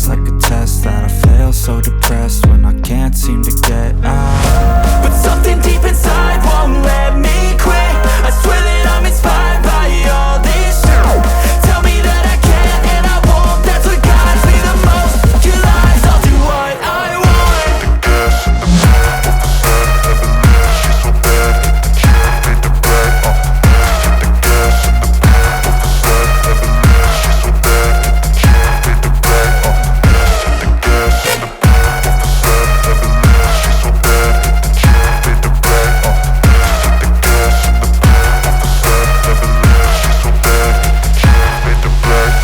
feels like a test that I fail, so depressed when I can't seem to get out. But something deep inside won't let me quit. I swear that I'm inspired by all this shit. Tell me that I can't and I won't. That's what guides me the most. Your lies, I'll do what I want. Gas in the back of the sun, never leave. She's so bad, can't beat the brag. The gas in the back of the sun, never leave. She's so bad, can't beat the brag. The gas in the back of the sun, never leave. She's so bad, can't beat the brag. The gas in the back of the sun, never leave. She's so bad, can't beat the brag.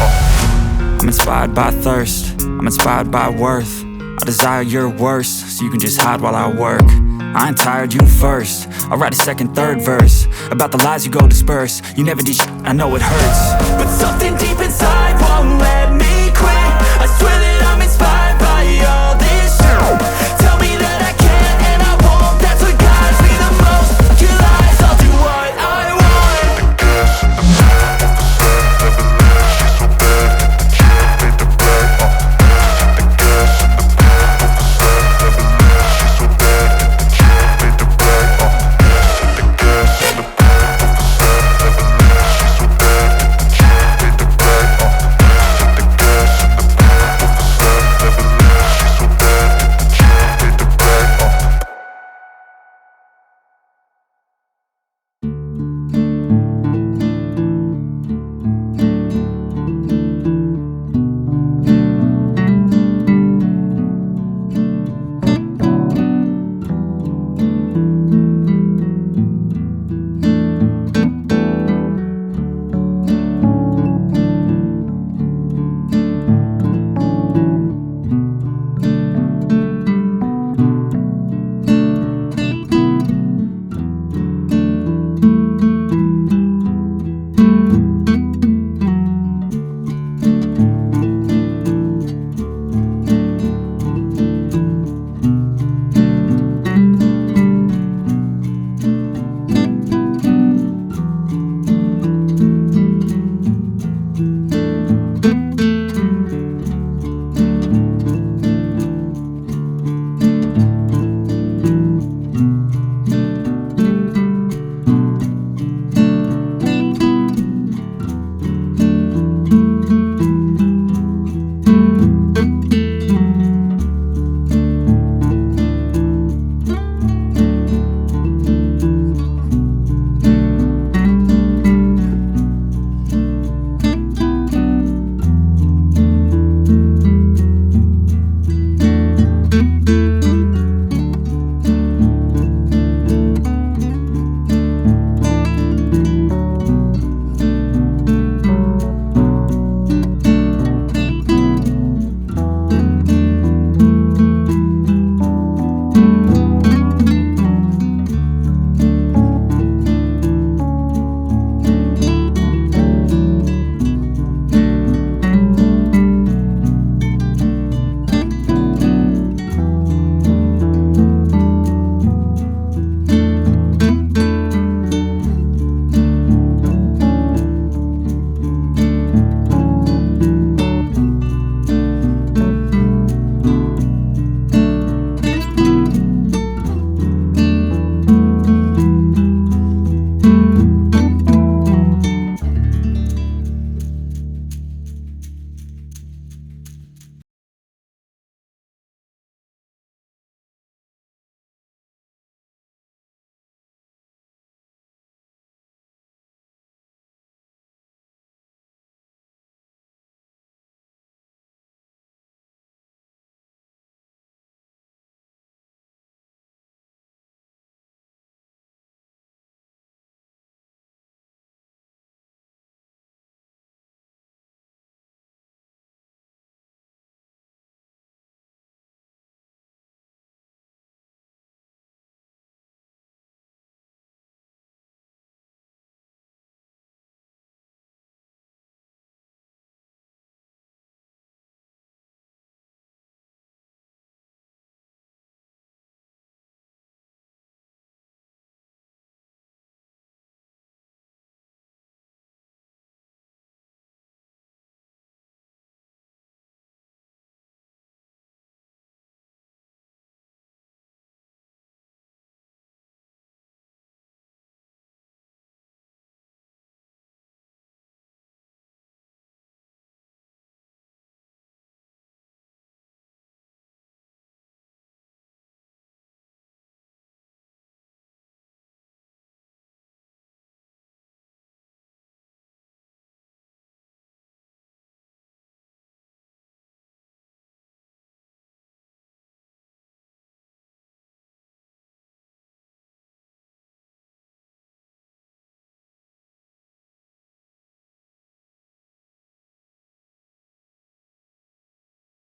I'm inspired by thirst, I'm inspired by worth. I desire your worst, so you can just hide while I work. I ain't tired, you first. I'll write a second, third verse about the lies you go disperse. You never did shit, I know it hurts. But something deep inside won't let